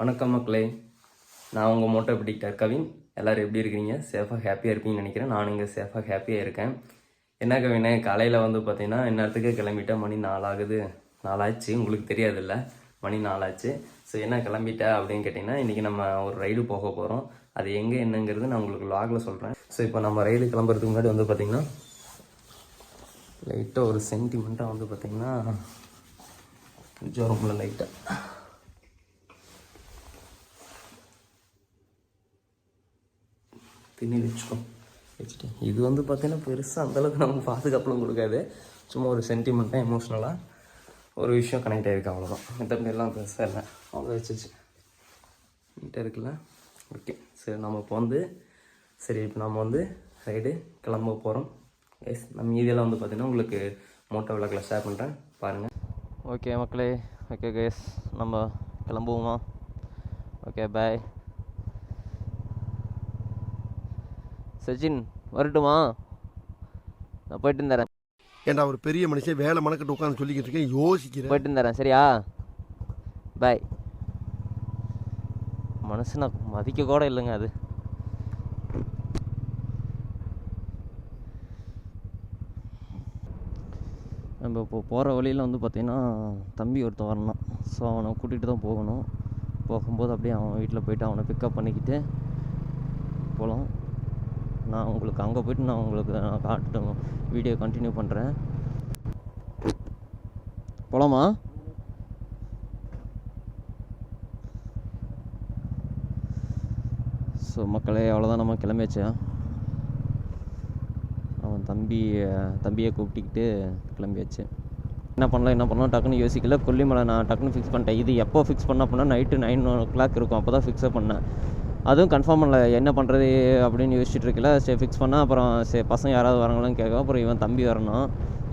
வணக்கம் மக்களே, நான் உங்கள் மோட்டோ பிடிக்டர் கவின். எல்லோரும் எப்படி இருக்கீங்க? சேஃபாக ஹாப்பியாக இருப்பீங்கன்னு நினைக்கிறேன். நான் இங்கே சேஃபாக ஹாப்பியாக இருக்கேன். என்ன கவினே, காலையில் பார்த்தீங்கன்னா இந்நேரத்துக்கு கிளம்பிட்டேன். மணி 4 ஆகுது. 4 ஆச்சு, உங்களுக்கு தெரியாதுல்ல, மணி 4 ஆச்சு. ஸோ என்ன கிளம்பிட்டா அப்படின்னு கேட்டிங்கன்னா, இன்றைக்கி நம்ம ஒரு ரைடு போக போகிறோம். அது எங்கே என்னங்கிறது நான் உங்களுக்கு வ்ளாகில் சொல்கிறேன். ஸோ இப்போ நம்ம ரைடு கிளம்புறதுக்கு முன்னாடி பார்த்திங்கன்னா லைட்டாக ஒரு சென்டிமெண்ட்டாக பார்த்திங்கன்னா ஜோரமில் லைட்டாக திண்ணி வச்சுட்டு இது பார்த்தீங்கன்னா பெருசாக அந்தளவுக்கு நமக்கு பாதுகாப்புலாம் கொடுக்காது. சும்மா ஒரு சென்டிமெண்ட்டாக எமோஷ்னலாக ஒரு விஷயம் கனெக்ட் ஆகிருக்கு, அவ்வளோதான். மற்றபடி எல்லாம் பெருசாக இல்லை, அவ்வளோ வச்சிச்சு நீட்டாக இருக்குல்ல. ஓகே, சரி நம்ம இப்போ நம்ம ரைடு கிளம்ப போகிறோம். எஸ், நம்ம மீதியெல்லாம் பார்த்திங்கன்னா உங்களுக்கு மோட்டோ விளக்கில் ஷேர் பண்ணுறேன், பாருங்கள். ஓகே மக்களே, ஓகே கேஸ், நம்ம கிளம்புவோமா? ஓகே, பாய். சச்சின் வரட்டுமா? நான் போயிட்டு தரேன். ஏன்டா ஒரு பெரிய மனுஷன் வேலை மனக்கட்டு உட்காந்து சொல்லிக்கிட்டு இருக்கேன், யோசிக்கிறேன். போயிட்டு தரேன், சரியா? பாய். மனசு நான் மதிக்க கூட இல்லைங்க. அது நம்ம இப்போ போகிற வழியில் பார்த்தீங்கன்னா தம்பி ஒருத்தன் வரணும். ஸோ அவனை கூட்டிகிட்டு தான் போகணும். போகும்போது அப்படியே அவன் வீட்டில் போயிட்டு அவனை பிக்கப் பண்ணிக்கிட்டு போகலாம். நான் உங்களுக்கு அங்கே போய்ட்டு நான் காட்டு வீடியோ கண்டினியூ பண்ணுறேன். போகலாமா? ஸோ மக்களே, அவ்வளோதான், நம்ம கிளம்பியாச்சு. அவன் தம்பியை கூப்பிட்டுக்கிட்டு கிளம்பியாச்சு. என்ன பண்ணலாம் டக்குன்னு யோசிக்கல. கொல்லிமலை நான் டக்குன்னு ஃபிக்ஸ் பண்ணிட்டேன். இது எப்போ ஃபிக்ஸ் பண்ண அப்படின்னா நைட்டு 9 o'clock இருக்கும். அப்போ தான் ஃபிக்ஸே பண்ணேன். அதுவும் கன்ஃபார்ம் பண்ணல, என்ன பண்ணுறது அப்படின்னு யோசிச்சுட்டு இருக்கல. சரி ஃபிக்ஸ் பண்ணால் அப்புறம் சரி பசங்க யாராவது வராங்களான்னு கேட்க, அப்புறம் இவன் தம்பி வரணும்.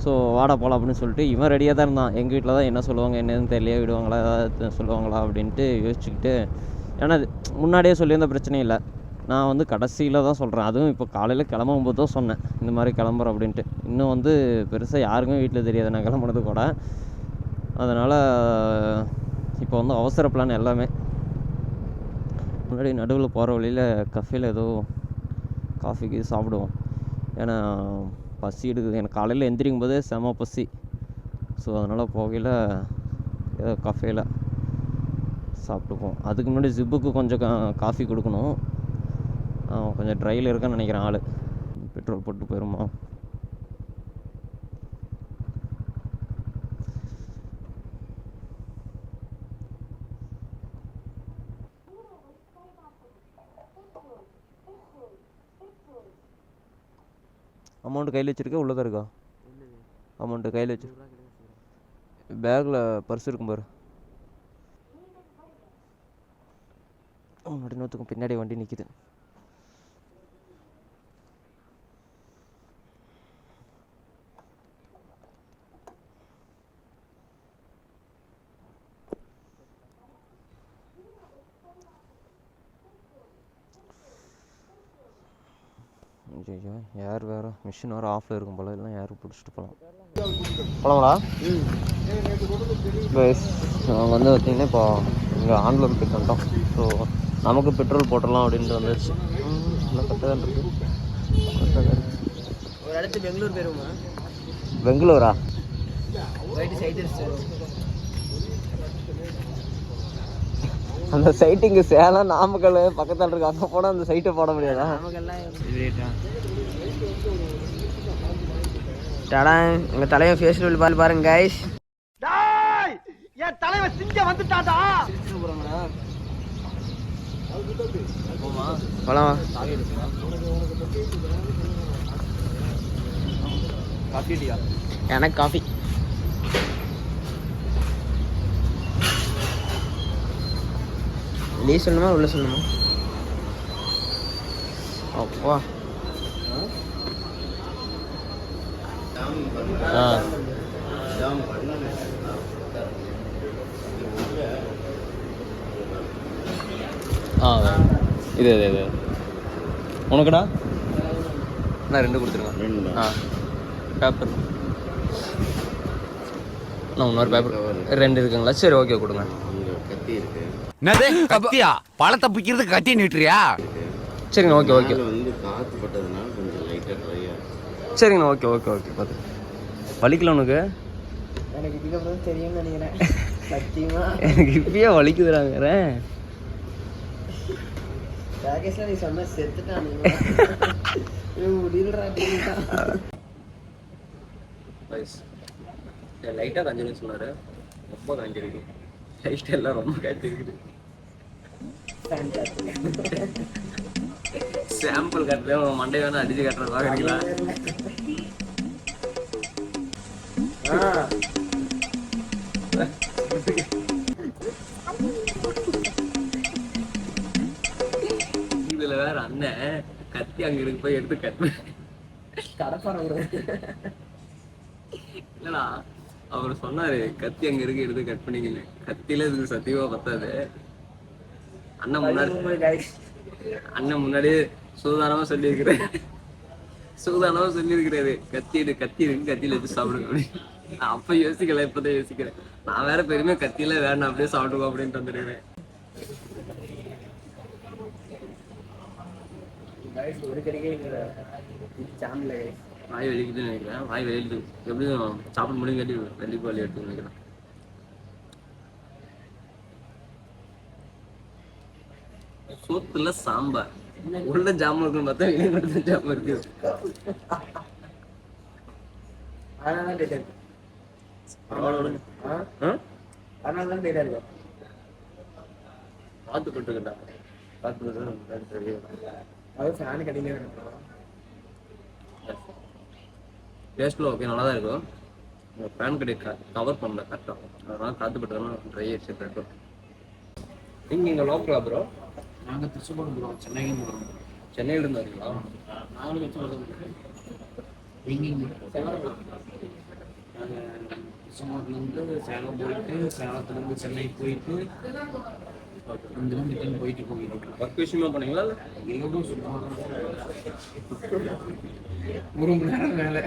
ஸோ வாடா போகலாம் அப்படின்னு சொல்லிட்டு இவன் ரெடியாக தான் இருந்தான். எங்கள் வீட்டில் தான் என்ன சொல்லுவாங்க என்னன்னு தெரியல, விடுவாங்களா ஏதாவது சொல்லுவாங்களா அப்படின்ட்டு யோசிச்சுக்கிட்டு. ஏன்னா முன்னாடியே சொல்லியிருந்த பிரச்சனையும் இல்லை. நான் கடைசியில் தான் சொல்கிறேன். அதுவும் இப்போ காலையில் கிளம்பும்போது தான் சொன்னேன் இந்த மாதிரி கிளம்புறோம் அப்படின்ட்டு. இன்னும் பெருசாக யாருக்குமே வீட்டில் தெரியாது நான் கிளம்புனது கூட. அதனால் இப்போ அவசர பிளான் எல்லாமே. முன்னாடி நடுவில் போகிற வழியில் கஃபேயில் ஏதோ காஃபிக்கு சாப்பிடுவோம். ஏன்னா பசி எடுக்குது எனக்கு. காலையில் எந்திரிக்கும் போதே செம பசி. ஸோ அதனால் போகையில் ஏதோ கஃபேயில் சாப்பிட்டுப்போம். அதுக்கு முன்னாடி ஜிப்புக்கு கொஞ்சம் காஃபி கொடுக்கணும். கொஞ்சம் ட்ரையில் இருக்கான்னு நினைக்கிறேன். ஆள் பெட்ரோல் போட்டு போயிடுமா? அமௌண்ட்டு கையில் வச்சுருக்கேன், உள்ளே தான் இருக்கா அமௌண்ட்டு? கையில் வச்சு பேக்கில் பர்ஸ் இருக்கும் பாரு. முன்னாடி நோத்துக்கும் பின்னாடி வண்டி நிற்கிது. ஐயோ, ஏர் வேறு மிஷின் வேறு ஆஃபில் இருக்கும் போல. எல்லாம் ஏர் பிடிச்சிட்டு போகலாங்களா? நாங்கள் பார்த்திங்கன்னா இப்போ இங்கே ஆன்லோன் பிக் பண்ணிட்டோம். ஸோ நமக்கு பெட்ரோல் போட்டுடலாம் அப்படின்ட்டு வந்துடுச்சு. நல்லா கரெக்டாக தான் இருக்குது. ஒரு இடத்து பெங்களூர் போயிருமா? பெங்களூரா? அந்த சைட்டுங்க சேலம் நாமக்கல் பக்கத்தில் இருக்கு. அங்கே போனால் அந்த சைட்டை போட முடியாதா? எங்கள் தலைவன் ஃபேஸ்புக் பாருங்க கைஸ். என் தலைவன் சிங்க வந்துட்டாடா. போலாமா? எனக்கு காஃபி. நீ சொல்லணுமா உள்ள சொல்லணுமா? அப்பா இது உனக்குடா? நான் 2 கொடுத்துருங்க. பேப்பர் நான் இன்னொரு பேப்பர் 2 இருக்குங்களா? சரி ஓகே கொடுங்க. கத்தி இருக்கு. என்னது கத்தியா பழத்தை பிக்கிறது கத்தி நீட்டுறியா? சரிங்கண்ணா ஓகே ஓகே வந்து காற்று பட்டதுனால கொஞ்சம் லைட்டாக ட்ரையாக சரிங்கண்ணா ஓகே ஓகே ஓகே பார்த்து வலிக்கல உனக்கு? எனக்கு இதுக்கப்புறம் தெரியும்னு நினைக்கிறேன் சத்தியமா. எனக்கு இப்பயே வலிக்குதுறாங்க. ராகேஷ்ல நீ சொன்ன செத்துட்டான் முடியலடா. லைட்டாக கஞ்சிருக்குன்னு சொன்னார். ரொம்ப கஞ்சிருக்கு. லைட்டாக எல்லாம் ரொம்ப கஞ்சிருக்குது. சாம்பிள் கட்டுறேன் மண்டை வேணா அடிச்சு கட்டுறது பார்க்குறீங்களா? இதுல வேற அண்ணன் கத்தி அங்க இருக்கு போய் எடுத்து கட்டு இல்லடா. அவர் சொன்னாரு கத்தி அங்க இருக்கு எடுத்து கட் பண்ணிக்கல. கத்தியில இது சத்தியமா பத்தாது. அண்ணன் முன்னாடியே சூதானமா சொல்லியிருக்கிறாரு கத்தி இருக்கு கத்தியில வச்சு சாப்பிடுங்க அப்படின்னு. நான் அப்ப யோசிக்கல, இப்பதான் யோசிக்கிறேன். நான் வேற பெருமையா கத்தியில வேணாம் அப்படியே சாப்பிடுவோம் அப்படின்ட்டு வந்துருக்கேன். வாய் வெளிக்குதுன்னு நினைக்கிறேன். வாய் வெளியிடுது எப்படியும் சாப்பிட முடியும் கட்டி கண்டிப்பா வழி எடுத்து நினைக்கிறேன். சோத்துல சாம்பார் உள்ள ஜாமம் இருக்குன்னு பார்த்தா வெளியே மட்டும் ஜாமம் இருக்கு. பார்த்து போட்டுக்கிட்டா டேஸ்ட்ல ஓகே நல்லா தான் இருக்கும். ஃபேன் கடை கவர் பண்ணல கரெக்டாக, அதனால காத்து பட்டுனா ட்ரை ஆயிடுச்சு கரெக்டாக. நீங்கள் இங்கே லோக்கலா ப்ரோ? நாங்கள் திருச்செங்கோடு போகிறோம், சென்னையிலும் போகிறோம். சென்னையிலேருந்து வரீங்களா? நாங்களும் வச்சு வருவோம். நாங்கள் திருச்செங்கோட்லேருந்து சேலம் போயிட்டு, சேலத்துலேருந்து சென்னை போயிட்டு இந்த ரிட்டர்ன் போயிட்டு போயிட்டு ஒர்க் விஷயமா பண்ணீங்களா? எல்லோரும் சும்மா 1 மணி நேரம் வேலை.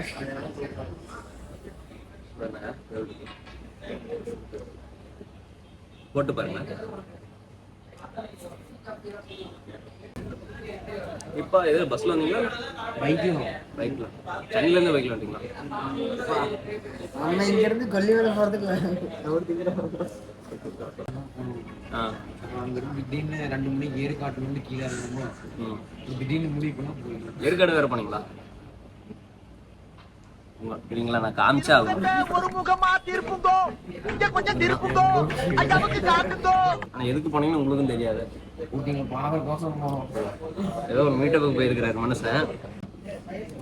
போட்டு பாருங்க. இப்போ எது பஸ்ல வந்தீங்களா? பைக்ல சென்னையிலேருந்து பைக்ல வந்தீங்களா? நம்ம இங்கிருந்து கொல்லிமலை போகிறதுக்கு அங்கிருந்து திடீர்னு 2 மணிக்கு ஏற்காட்டுலேருந்து கீழே இறங்கணும். திடீர்னு முடிவு பண்ணால் போயிடலாம். ஏற்காடு வேற போனீங்களா? இல்லைங்களா, நான் காமிச்சா ஆகும். ஆனா எதுக்கு போனீங்கன்னு உங்களுக்கும் தெரியாது. ஊட்டிங்களை பார்க்கறதுக்கோசம் போகிறோம். ஏதோ ஒரு மீட்டப்புக்கு போயிருக்கிறாரு மனுஷன்.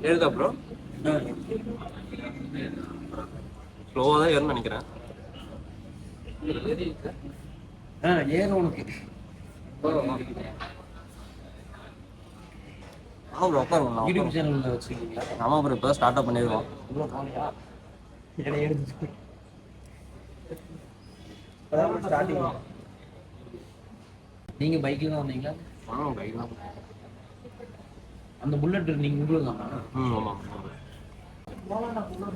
ஏறுதா ப்ரோ? ஸ்லோவாக தான் ஏறுன்னு நினைக்கிறேன். ஏறும் உனக்கு. ஆமாம் ப்ரோ உட்காருங்க. யூடியூப் சேனலில் வச்சுருக்கீங்களா? ஆமாம் ப்ரோ, இப்போ ஸ்டார்ட் அப் பண்ணிடுவோம். நீங்க பைக்ல தான் வந்தீங்களா? ஆமாம் பைக் தான். அந்த புல்லட் நீங்க உங்களுக்கு தான்? ஆமாம்.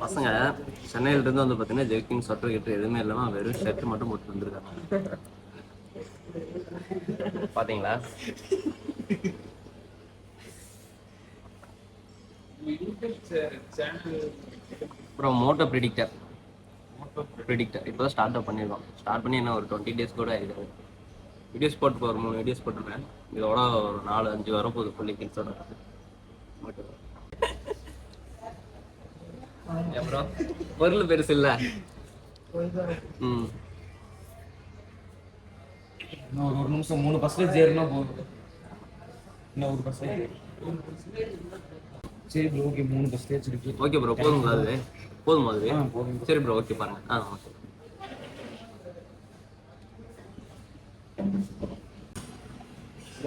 பசங்க சென்னையிலிருந்து வந்து பார்த்தீங்கன்னா ஜெர்கின் சர்டிஃபிகேட் எதுவுமே இல்லாமல் வெறும் ஷர்ட் மட்டும் போட்டு வந்துருக்காங்க. பார்த்தீங்களா? அப்புறம் மோட்டோ ப்ரிடிக்டர் இப்போ தான் ஸ்டார்ட் அப் பண்ணியிருக்கோம். ஸ்டார்ட் பண்ணி என்ன ஒரு 20 days கூட ஆகிடுது. வீடியோஸ் போட்டு ஒரு 3 வீடியோஸ் போட்டிருக்கேன். இதோட ஒரு 4-5 வரப்போகுது ஃபுல்லி கிட்ஸோட. அப்புறம் பொருள் பெருசு இல்லை. இன்னும் ஒரு நிமிஷம் 3 பர்சன்டேஜ் ஏறினா போதும். இன்னும் ஒரு பர்சன்டேஜ். சரி ப்ரோ ஓகே 3 பர்சன்டேஜ் இருக்கு. ஓகே ப்ரோ போதுங்களா? அது போதுமா? அது சரி ப்ரோ ஓகே பாருங்க. ஓகே.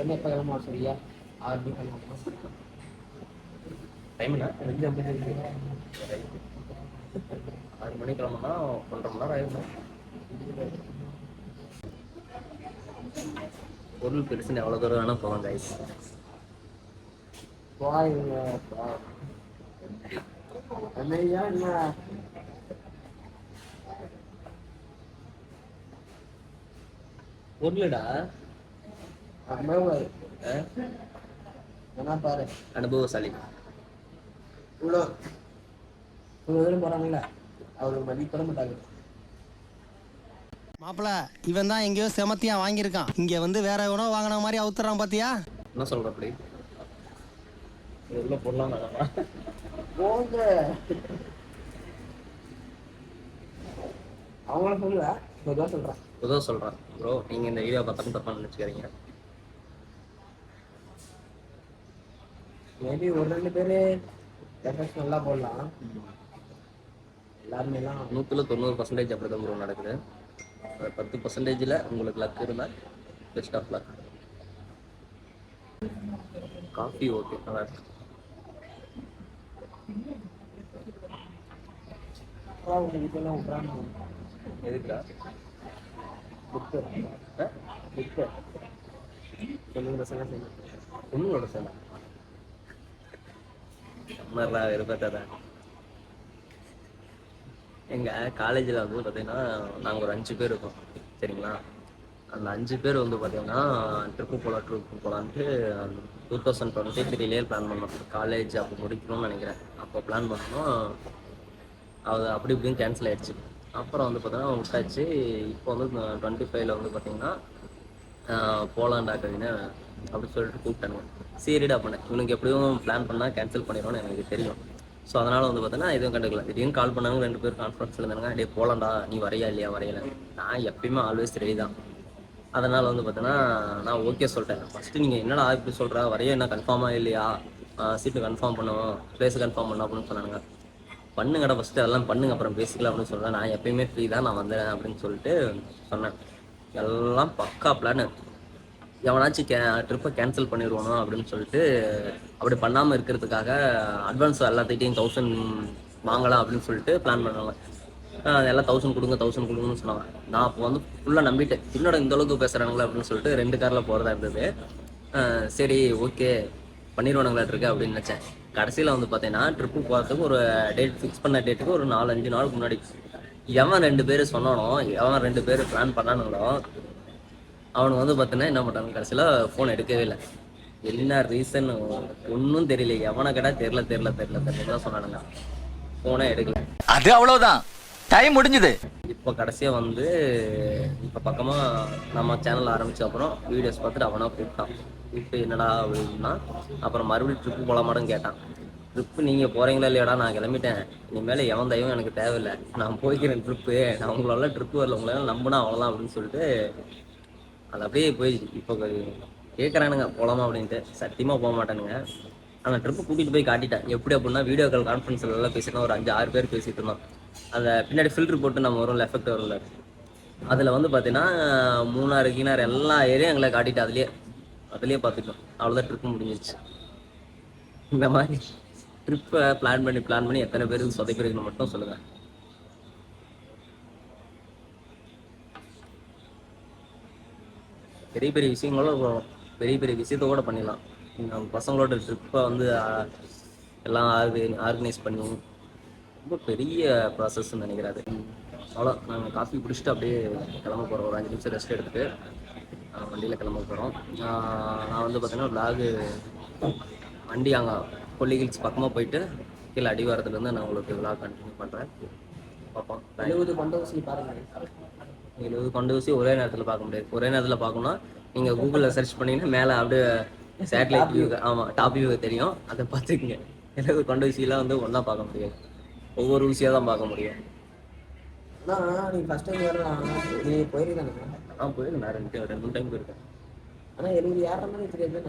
என்ன கிளம்பா சரியா? 6 மணி கிளம்பா. டைம் என்ன? 2:50. 6 மணி கிளம்புனா 1.5 மணி நேரம் ஆயிடும். பொருள் பெருசுன்னு எவ்வளோ தூரம் வேணால் போகலாம் கைஸ். பொருளுடா என்ன பாரு அனுபவசாலி. இவ்வளோ இவ்வளோ தூரம் போகிறாங்கல்ல அவருக்கு மதிப்பிட மாட்டாங்க. மாப்பிள இவன் தான் எங்கேயோ செமத்தியா வாங்கியிருக்கான். இங்க வந்து வேற உணவு வாங்கின மாதிரி அவுத்துறான் பாத்தியா? என்ன சொல்ற அப்படி? எவ்வளோ போடலாம் போங்க அவங்கள சொல்லுவா பொதுவாக சொல்கிறான். பொதுவாக சொல்கிறேன் ப்ரோ, நீங்கள் இந்த வீடியோ பார்த்தாலும் தப்பாக நினச்சிக்கிறீங்க. மேபி ஒரு 2 பேர் எஃபெக்ட் நல்லா போடலாம். எல்லாருமேலாம் 100% அப்படி தான் ப்ரோ நடக்குது. 10% உங்களுக்கு லக் இருந்தால் best of luck. Coffee okay நல்லா இருக்கு. வீட்டெல்லாம் விட்றாங்க. எதுக்குடா? புக்கு புக்கு சொல்லுங்க பசங்க செய்யணும். பொண்ணுங்களோட சேலை மாதிரிலாம் விருப்பத்தான். எங்கள் காலேஜில் வந்து பார்த்தீங்கன்னா நாங்கள் ஒரு 5 பேர் இருக்கோம் சரிங்களா. அந்த 5 பேர் வந்து பார்த்தீங்கன்னா ட்ரிப்பு போகலான்ட்டு 2023 பிளான் பண்ணோம். காலேஜ் அப்போ முடிக்கணும்னு நினைக்கிறேன். அப்போ பிளான் பண்ணோம். அது அப்படி இப்படின்னு கேன்சல் ஆகிடுச்சு. அப்புறம் வந்து பார்த்தீங்கன்னா விட்டாச்சு. இப்போ வந்து 25 வந்து பார்த்தீங்கன்னா போலாண்டா கவின்னு அப்படி சொல்லிட்டு கூப்பிட்டானுங்க. சரிடா பண்ணேன். இவனுக்கு எப்படியும் பிளான் பண்ணால் கேன்சல் பண்ணிடுவோன்னு எனக்கு தெரியும். ஸோ அதனால் வந்து பார்த்தீங்கன்னா எதுவும் கண்டுக்கல. திடீர்னு கால் பண்ணாங்க. 2 பேர் கான்ஃபரன்ஸில் இருந்தாங்க. டே போலாண்டா நீ வரையா இல்லையா வரையலை. நான் எப்பயுமே ஆல்வேஸ் ரெடி தான். அதனால் வந்து பார்த்தீங்கன்னா நான் ஓகே சொல்லிட்டேன். ஃபஸ்ட்டு நீங்கள் என்னடா இப்படி சொல்கிற வரையா என்ன கன்ஃபார்மாக இல்லையா, சீட்டு கன்ஃபார்ம் பண்ணுவோம், ப்ளேஸு கன்ஃபார்ம் பண்ணோம் அப்படின்னு சொன்னாங்க. பண்ணுங்கடா ஃபஸ்ட்டு அதெல்லாம் பண்ணுங்க அப்புறம் பேசிக்கலாம் அப்படின்னு சொல்கிறேன். நான் எப்பயுமே ஃப்ரீ தான், நான் வந்துடுறேன் அப்படின்னு சொல்லிட்டு சொன்னேன். எல்லாம் பக்கா பிளானு. எவனாச்சும் ட்ரிப்பை கேன்சல் பண்ணிடுவானோ அப்படின்னு சொல்லிட்டு அப்படி பண்ணாமல் இருக்கிறதுக்காக அட்வான்ஸ் எல்லாத்தையும் 1000 வாங்கலாம் அப்படின்னு சொல்லிட்டு பிளான் பண்ணுவாங்க. எல்லாம் 1000 கொடுங்கன்னு சொன்னாங்க. நான் அப்போ வந்து ஃபுல்லாக நம்பிட்டேன். என்னோட இந்த அளவுக்கு பேசுகிறாங்களே அப்படின்னு சொல்லிட்டு 2 காரில் போகிறதா இருந்தது. சரி ஓகே பண்ணிடுவானுங்களாட்டு இருக்கு அப்படின்னு நினச்சேன். கடைசியில் வந்து பார்த்தீங்கன்னா ட்ரிப்பு போகிறதுக்கு ஒரு டேட் ஃபிக்ஸ் பண்ண டேட்டுக்கு ஒரு 4-5 நாளுக்கு முன்னாடி எவன் 2 பேர் சொன்னானோ, எவன் 2 பேர் பிளான் பண்ணானுங்களோ அவனுக்கு வந்து பார்த்தீங்கன்னா என்ன பண்ணுறாங்க, கடைசியில் ஃபோன் எடுக்கவே இல்லை. என்ன ரீசன் ஒன்றும் தெரியல. எவனை கேட்டால் தெரியல சொன்னானுங்க. ஃபோனே எடுக்கல. அது அவ்வளவுதான், டைம் முடிஞ்சது. இப்போ கடைசியாக வந்து இப்போ பக்கமாக நம்ம சேனல் ஆரம்பித்த அப்புறம் வீடியோஸ் பார்த்துட்டு அவனாக கூப்பிட்டான். கூப்பிட்டு என்னடா அப்படின்னா அப்புறம் மறுபடியும் ட்ரிப்பு போகலாமான்னு கேட்டான். ட்ரிப்பு நீங்கள் போகிறீங்களா இல்லையாடா, நான் கிளம்பிட்டேன். இனிமேல் எவன் தயவும் எனக்கு தேவையில்லை, நான் போய்க்கிறேன் ட்ரிப்பு. நான் உங்களால் ட்ரிப்பு வரல, உங்களால் நம்பினா அவ்வளோதான் அப்படின்னு சொல்லிட்டு அது அப்படியே போயிடுச்சு. இப்போ கேட்குறானுங்க போகலாமா அப்படின்ட்டு. சத்தியமாக போக மாட்டானுங்க. ஆனால் ட்ரிப்பு கூட்டிகிட்டு போய் காட்டிட்டேன். எப்படி அப்படின்னா வீடியோ கால் கான்ஃபரன்ஸில் எல்லாம் பேசிட்டோம். ஒரு 5-6 பேர் பேசிகிட்டு இருந்தோம். அந்த பின்னாடி ஃபில்ட்ரு போட்டு நம்ம வரும்ல, எஃபெக்ட் வரும்ல, அதில் வந்து பார்த்தீங்கன்னா மூணாறு கீனார் எல்லா ஏரியா எங்களை காட்டிட்டு அதுலேயே பார்த்துட்டோம். அவ்வளோதான் ட்ரிப்பு முடிஞ்சிருச்சு. இந்த மாதிரி ட்ரிப்பை பிளான் பண்ணி எத்தனை பேருக்கு சொதைக்கிறீங்கன்னு மட்டும் சொல்லுங்கள். பெரிய பெரிய விஷயங்களோட பெரிய விஷயத்தோட பண்ணிடலாம். நம்ம பசங்களோட ட்ரிப்பை வந்து எல்லாம் ஆர்கனைஸ் பண்ணி ரொம்ப பெரிய ப்ராசஸ்ன்னு நினைக்கிறாரு. அவ்வளோ நாங்கள் காஃபி குடிச்சிட்டு அப்படியே கிளம்ப போகிறோம். ஒரு 5 நிமிஷம் ரெஸ்ட் எடுத்துகிட்டு வண்டியில் கிளம்ப போகிறோம். நான் வந்து பார்த்தீங்கன்னா விலாகு வண்டி அங்கே கொல்லி ஹில்ஸ் பக்கமாக போயிட்டு கீழே அடிவாரத்துலேருந்து நான் உங்களுக்கு விலாக் கண்டினியூ பண்ணுறேன். பார்ப்போம். 70 கொண்டவசி பாருங்கள். 70 கொண்டவசி ஒரே நேரத்தில் பார்க்க முடியாது. ஒரே நேரத்தில் பார்க்கணுன்னா நீங்கள் கூகுளில் சர்ச் பண்ணிங்கன்னா மேலே அப்படியே சேட்டலைட் வியூ, ஆமாம் டாப் வியூ தெரியும், அதை பார்த்துக்குங்க. 70 கொண்டவசியெலாம் வந்து ஒன்றா பார்க்க முடியாது, ஒவ்வொரு ஊசியாக தான் பார்க்க முடியும். ஆனால் நீ ஃபஸ்ட் டைம் வரலாம், நீ போயிருக்கானு? போயிருக்கேன். நான் 2 டைம் போயிருக்கேன். ஆனால் 70 யாருனாலும் தெரியாது.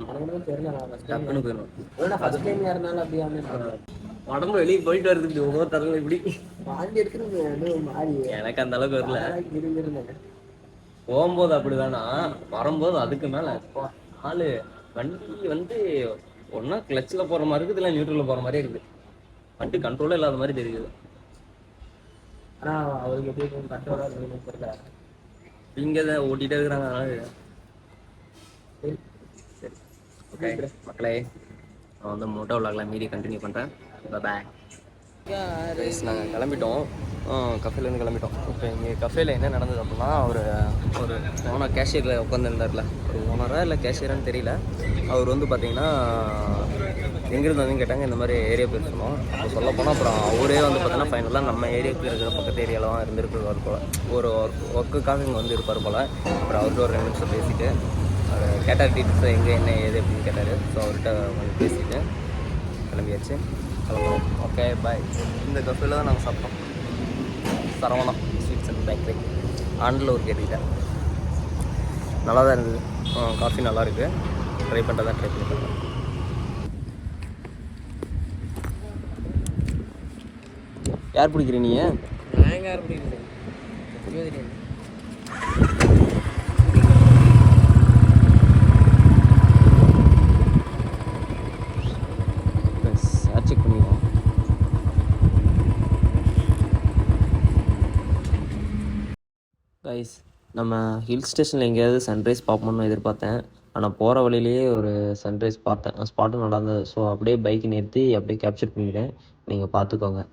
நான் எனக்கு தெரியல. நான் ஃபஸ்ட் டைம் போயிடும். ஏன்னா ஃபஸ்ட் டைம் யாருனாலும் அப்படியே உடம்பு வெளியே போயிட்டு வருது ஒவ்வொரு தரங்களும் இப்படி வாங்கி எடுக்கிறது மாறி. எனக்கு அந்த அளவுக்கு வரல. இருந்திருந்தேன் போகும்போது அப்படிதானா, வரும்போது அதுக்கு மேலே ஆளு வண்டி வந்து ஒன்றா கிளச்சில் போகிற மாதிரி இருக்குது, இல்லை நியூட்ரலில் போகிற மாதிரியே இருக்குது. வண்டி கண்ட்ரோலே இல்லாத மாதிரி தெரியுது. ஆனால் அவருக்கு எப்படி கண்ட்ரோலாக தெரியல. இங்கே தான் ஓட்டிகிட்டே இருக்கிறாங்க. அதனால சரி ஓகே மக்களே, நான் வந்து மோட்டோ விலாக்லாம் மீறி கண்டினியூ பண்ணுறேன். பாய். நாங்கள் கிளம்பிட்டோம், கஃபேலேருந்து கிளம்பிட்டோம். இப்போ இங்கே கஃபேல என்ன நடந்தது அப்படின்னா, ஒரு ஓனர் கேஷியரில் உட்காந்துருந்தார்ல, ஒரு ஓனராக இல்லை கேஷியரான்னு தெரியல. அவர் வந்து பார்த்தீங்கன்னா எங்கேருந்து வந்து கேட்டாங்க, இந்த மாதிரி ஏரியா பேர் சொன்னோம். அப்போ சொல்ல போனால் அப்புறம் அவரே வந்து பார்த்தீங்கன்னா ஃபைனலாக நம்ம ஏரியாவுக்கு இருக்கிற பக்கத்து ஏரியாவில் தான் இருந்திருக்கிறார் போல். ஒரு ஒர்க்குக்காக இங்கே வந்து இருப்பார் போல். அப்புறம் அவர்கிட்ட ஒரு 2 நிமிஷம் பேசிவிட்டு அவர் கேட்டார் டீட்டெயில்ஸ் எங்கே என்ன ஏது அப்படின்னு கேட்டார். ஸோ அவர்கிட்ட கொஞ்சம் பேசிவிட்டு கிளம்பியாச்சு, கிளம்புறோம். Okay bye. இந்த கஃபேல தான் நாங்கள் சாப்பிட்டோம், Saravana sweets and bakery, Andalur கேட்டுக்கிட்டேன். நல்லா தான் இருந்தது, காஃபி நல்லாயிருக்கு. ட்ரை பண்ணுறதா ட்ரை பண்ணிக்கலாம். யார் பிடிக்கிற நீ? நான் யார் பிடிக்கிறது தெரியாது. செக் பண்ணிடுவோம். கைஸ், நம்ம ஹில் ஸ்டேஷனில் எங்கேயாவது சன்ரைஸ் பார்ப்போம்னு எதிர்பார்த்தேன். ஆனால் போகிற வழியிலேயே ஒரு சன்ரைஸ் பார்த்தேன். ஸ்பாட்டும் நல்லா இருந்தது. ஸோ அப்படியே பைக் நிறுத்தி அப்படியே கேப்சர் பண்ணிக்கிறேன், நீங்கள் பார்த்துக்கோங்க.